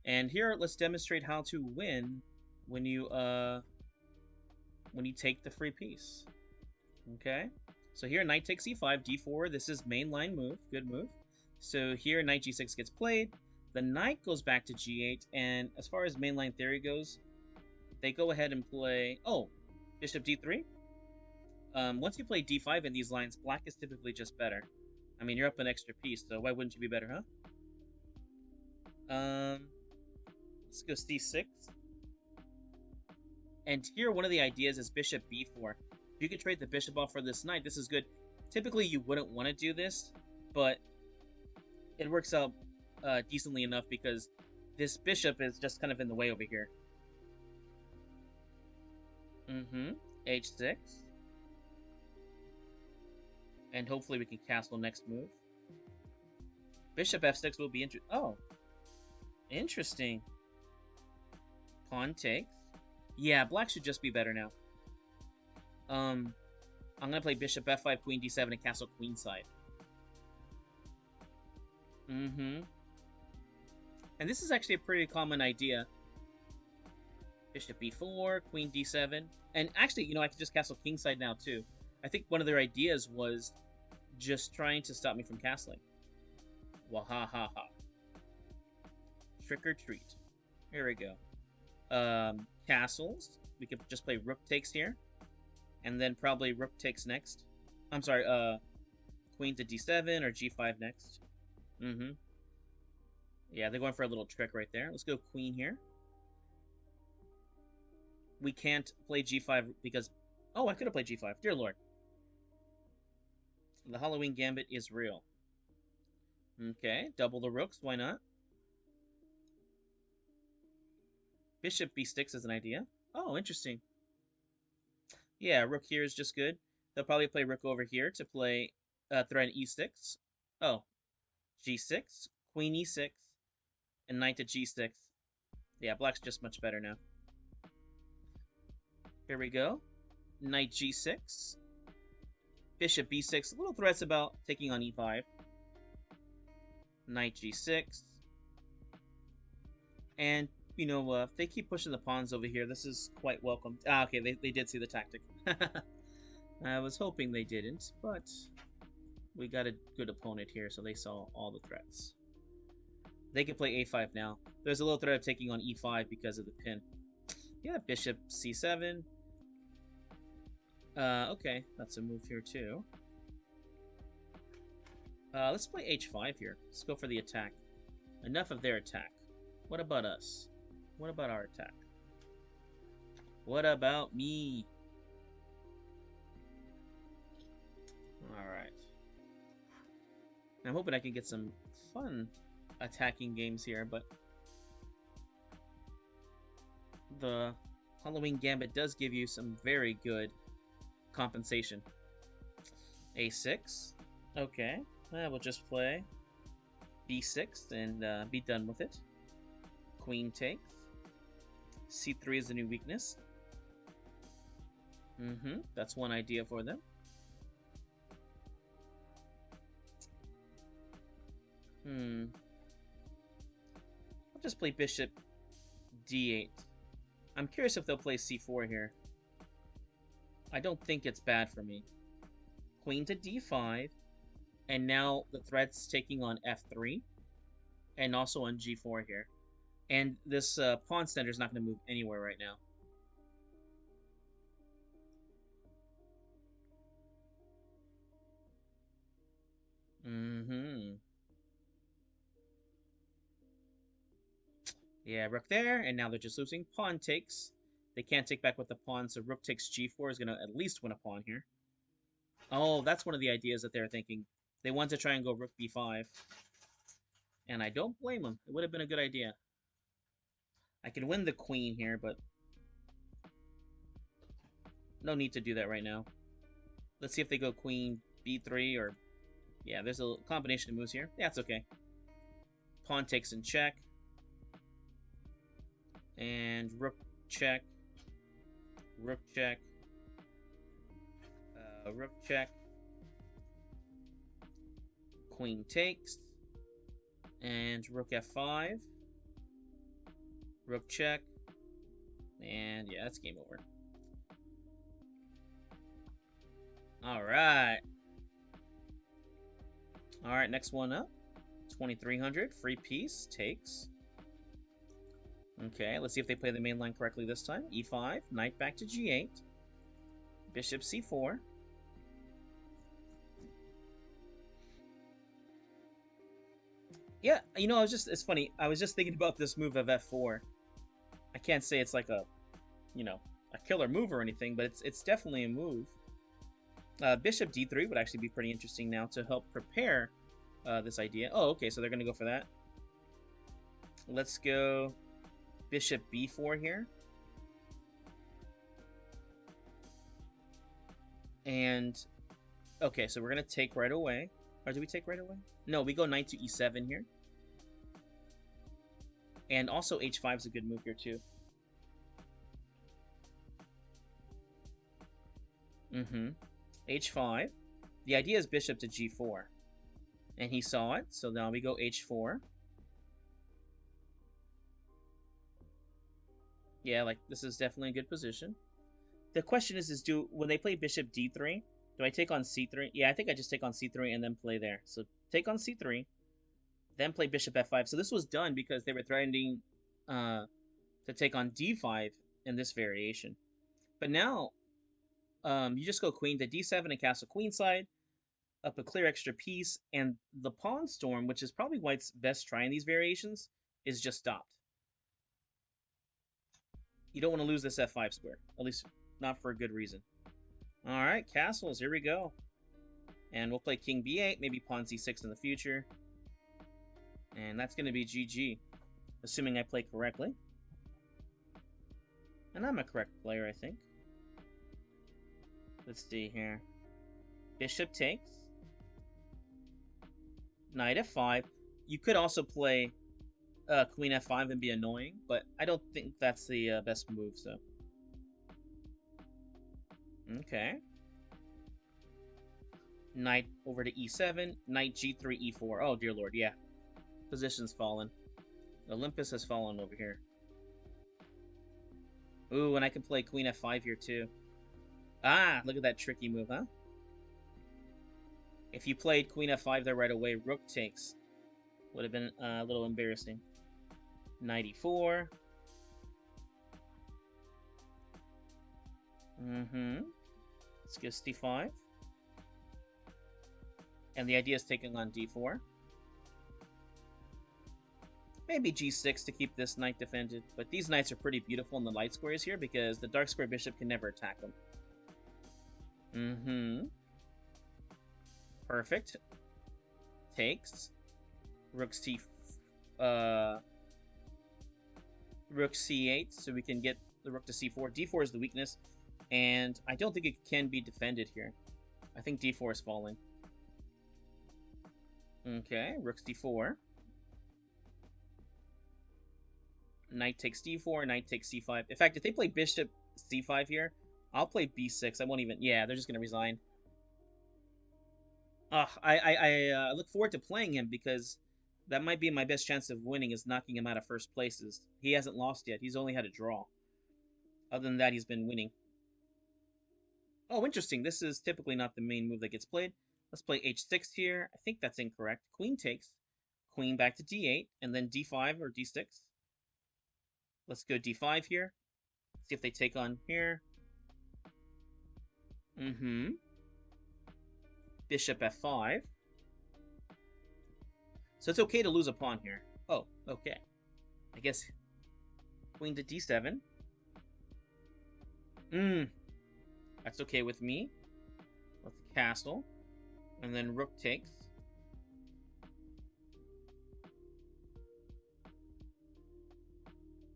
And here, let's demonstrate how to win when you take the free piece. Okay, so here knight takes e5, d4. This is mainline move, good move. So here knight g6 gets played. The knight goes back to g8, and as far as mainline theory goes, they go ahead and play. Oh, bishop d3. Once you play d5 in these lines, black is typically just better. I mean, you're up an extra piece, so why wouldn't you be better, huh? Let's go c6. And here, one of the ideas is bishop b4. If you could trade the bishop off for this knight, this is good. Typically, you wouldn't want to do this, but it works out decently enough because this bishop is just kind of in the way over here. H6. And hopefully we can castle next move. Bishop f6 will be interesting. Oh, interesting. Pawn takes. Yeah, black should just be better now. I'm gonna play bishop f5, queen d7, and castle queenside. And this is actually a pretty common idea. Bishop b4, queen d7. And actually, you know, I can just castle kingside now, too. I think one of their ideas was just trying to stop me from castling. Wahahaha. Trick or treat. Here we go. Castles. We could just play rook takes here. And then probably rook takes next. I'm sorry, queen to d7 or g5 next. Yeah, they're going for a little trick right there. Let's go queen here. We can't play g5 because... Oh, I could have played g5. Dear Lord. The Halloween Gambit is real. Okay, double the rooks. Why not? Bishop b6 is an idea. Oh, interesting. Yeah, rook here is just good. They'll probably play rook over here to play threat e6. Oh, g6, queen e6, and knight to g6. Yeah, black's just much better now. Here we go. Knight g6. Bishop b6. Little threats about taking on e5. Knight g6. And, you know, if they keep pushing the pawns over here, this is quite welcome. Ah, okay, they did see the tactic. I was hoping they didn't, but we got a good opponent here, so they saw all the threats. They can play a5 now. There's a little threat of taking on e5 because of the pin. Yeah, bishop c7. Okay, that's a move here too. Let's play h5 here. Let's go for the attack. Enough of their attack. What about us? What about our attack? What about me? Alright. I'm hoping I can get some fun attacking games here, but the Halloween Gambit does give you some very good compensation. a6. Okay. We'll just play b6 and be done with it. Queen takes. c3 is the new weakness. That's one idea for them. I'll just play bishop d8. I'm curious if they'll play c4 here. I don't think it's bad for me. Queen to d5. And now the threat's taking on f3. And also on g4 here. And this pawn center is not going to move anywhere right now. Yeah, rook there, and now they're just losing. Pawn takes. They can't take back with the pawn, so rook takes g4 is going to at least win a pawn here. Oh, that's one of the ideas that they're thinking. They want to try and go rook b5. And I don't blame them. It would have been a good idea. I can win the queen here, but no need to do that right now. Let's see if they go queen b3 or... Yeah, there's a combination of moves here. Yeah, it's okay. Pawn takes in check. And rook check. Rook check. Rook check. Queen takes. And rook f5. Rook check. And yeah, that's game over. Alright. Alright, next one up. 2300. Free piece. Takes. Okay, let's see if they play the main line correctly this time. E5. Knight back to G8. Bishop C4. Yeah, you know, it's funny. I was just thinking about this move of F4. I can't say it's like a, you know, a killer move or anything, but it's definitely a move. Bishop D3 would actually be pretty interesting now to help prepare this idea. Oh, okay, so they're going to go for that. Let's go Bishop B4 here. And, okay, so we're going to take right away. Or do we take right away? No, we go knight to E7 here. And also H5 is a good move here too. H5. The idea is bishop to G4. And he saw it, so now we go H4. Yeah, like, this is definitely a good position. The question is when they play bishop D3, do I take on C3? Yeah, I think I just take on C3 and then play there. So take on C3, then play bishop F5. So this was done because they were threatening to take on D5 in this variation. But now, you just go queen to D7 and castle queenside, up a clear extra piece, and the pawn storm, which is probably White's best try in these variations, is just stopped. You don't want to lose this F5 square, at least not for a good reason. Alright, castles, here we go. And we'll play king B8, maybe pawn C6 in the future. And that's going to be GG, assuming I play correctly. And I'm a correct player, I think. Let's see here. Bishop takes. Knight F5. You could also play Queen F5 and be annoying, but I don't think that's the best move, so. Okay. Knight over to E7. Knight G3, E4. Oh, dear lord, yeah. Position's fallen. Olympus has fallen over here. Ooh, and I can play Queen F5 here, too. Ah, look at that tricky move, huh? If you played Queen F5 there right away, Rook takes. Would have been a little embarrassing. Knight E4. Let's go D5. And the idea is taking on D4. Maybe G6 to keep this knight defended. But these knights are pretty beautiful in the light squares here because the dark square bishop can never attack them. Perfect. Takes. Rook C8, so we can get the rook to C4. D4 is the weakness, and I don't think it can be defended here. I think D4 is falling. Okay, rook D4. Knight takes D4, knight takes C5. In fact, if they play bishop C5 here, I'll play B6. I won't even... Yeah, they're just going to resign. I look forward to playing him because that might be my best chance of winning is knocking him out of first places. He hasn't lost yet. He's only had a draw. Other than that, he's been winning. Oh, interesting. This is typically not the main move that gets played. Let's play H6 here. I think that's incorrect. Queen takes. Queen back to D8, and then D5 or D6. Let's go D5 here. See if they take on here. Bishop F5. So it's okay to lose a pawn here. Oh, okay. I guess queen to D7. That's okay with me. Let's castle. And then rook takes.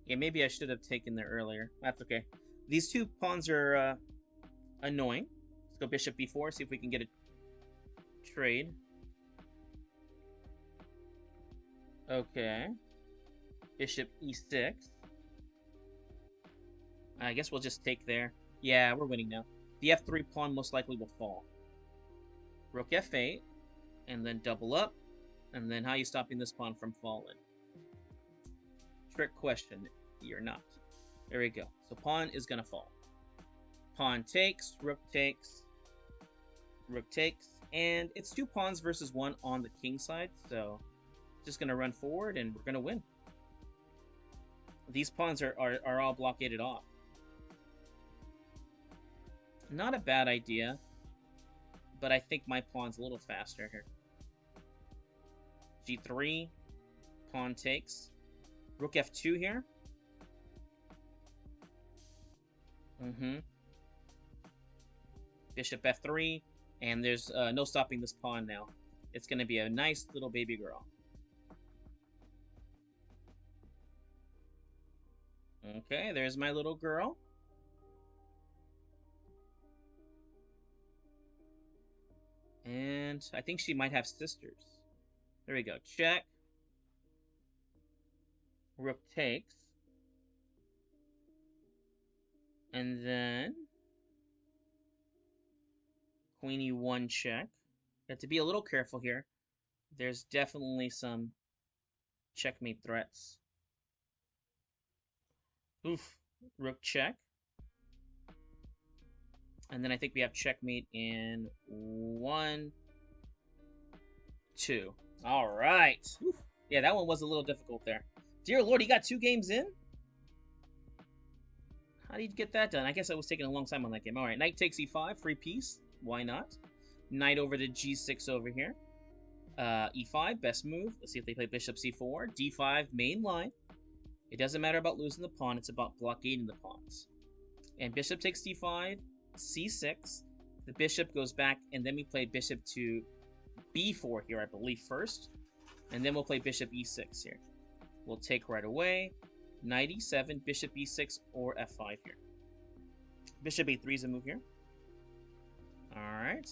Yeah, maybe I should have taken there earlier. That's okay. These two pawns are annoying. Let's go bishop B4, see if we can get a trade. Okay. Bishop E6. I guess we'll just take there. Yeah, we're winning now. The F3 pawn most likely will fall. Rook F8. And then double up. And then how are you stopping this pawn from falling? Trick question. You're not. There we go. So pawn is going to fall. Pawn takes, rook takes, rook takes, and it's 2 pawns versus 1 on the king side, so just going to run forward and we're going to win. These pawns are all blockaded off. Not a bad idea, but I think my pawn's a little faster here. G3, pawn takes, rook F2 here. Bishop F3, and there's no stopping this pawn now. It's going to be a nice little baby girl. Okay, there's my little girl. And I think she might have sisters. There we go. Check. Rook takes. And then Queen E1 check. You have to be a little careful here. There's definitely some checkmate threats. Oof. Rook check. And then I think we have checkmate in 1, 2. All right. Oof. Yeah, that one was a little difficult there. Dear Lord, he got 2 games in? How did you get that done? I guess I was taking a long time on that game. All right, knight takes e5, free piece. Why not? Knight over to g6 over here. E5, best move. Let's see if they play bishop c4. d5, main line. It doesn't matter about losing the pawn. It's about blockading the pawns. And bishop takes d5, c6. The bishop goes back, and then we play bishop to b4 here, I believe, first. And then we'll play bishop e6 here. We'll take right away. Knight e7, bishop e6, or f5 here. Bishop a3 is a move here. Alright.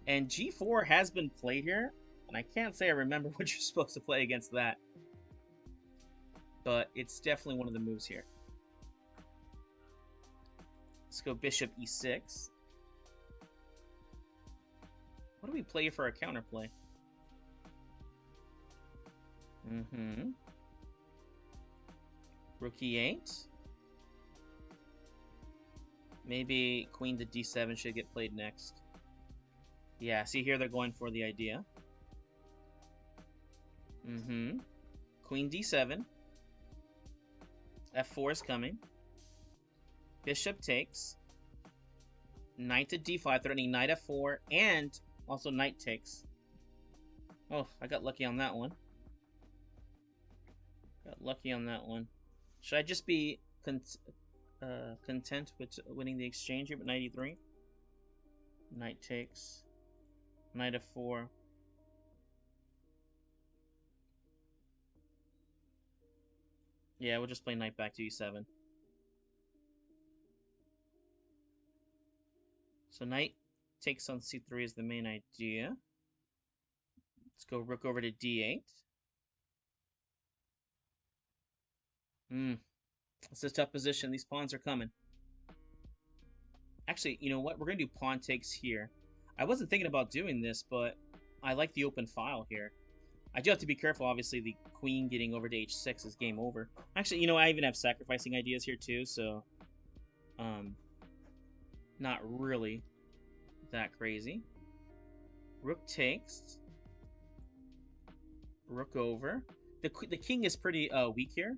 And g4 has been played here. And I can't say I remember what you're supposed to play against that. But it's definitely one of the moves here. Let's go bishop e6. What do we play for a counterplay? Rook e8. Maybe queen to d7 should get played next. Yeah, see here they're going for the idea. Queen d7. f4 is coming. Bishop takes. Knight to d5, threatening knight f4, and also knight takes. Oh, I got lucky on that one. Got lucky on that one. Should I just be content with winning the exchange here with knight e3? Knight takes. Knight f4. Yeah, we'll just play knight back to e7. So knight takes on c3 is the main idea. Let's go rook over to d8. It's a tough position. These pawns are coming. Actually, you know what? We're going to do pawn takes here. I wasn't thinking about doing this, but I like the open file here. I do have to be careful. Obviously, the queen getting over to h6 is game over. Actually, you know, I even have sacrificing ideas here too, so not really that crazy. Rook takes. Rook over. The king is pretty weak here,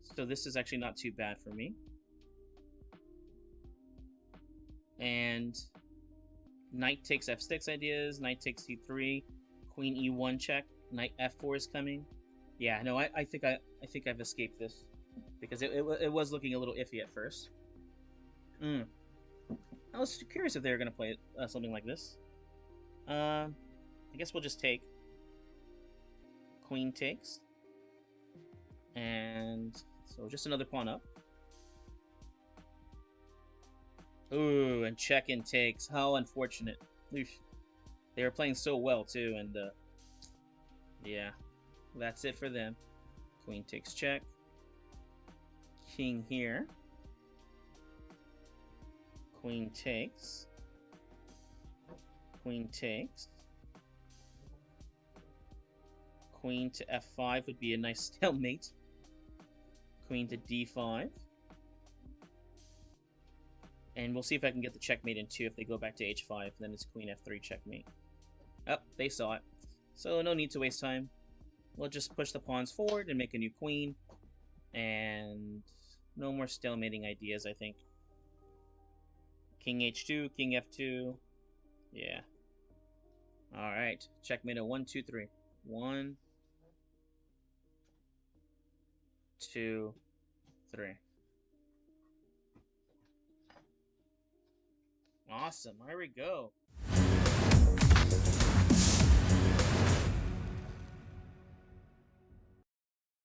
so this is actually not too bad for me. And knight takes f6 ideas. Knight takes c3. Queen e1 check. Knight f4 is coming. Yeah, no, I think I've escaped this because it was looking a little iffy at first. I was curious if they were gonna play something like this. I guess we'll just take. Queen takes, and so just another pawn up. Ooh, and check and takes. How unfortunate. Oof. They were playing so well too, and yeah, that's it for them. Queen takes check. King here. Queen takes. Queen takes. Queen to f5 would be a nice stalemate. Queen to d5. And we'll see if I can get the checkmate in 2 if they go back to h5. Then it's queen f3 checkmate. Oh, they saw it. So no need to waste time. We'll just push the pawns forward and make a new queen. And no more stalemating ideas, I think. King h2, king f2. Yeah. Alright. Checkmate at 1, 2, 3. 1, 2, 3. Awesome. Here we go.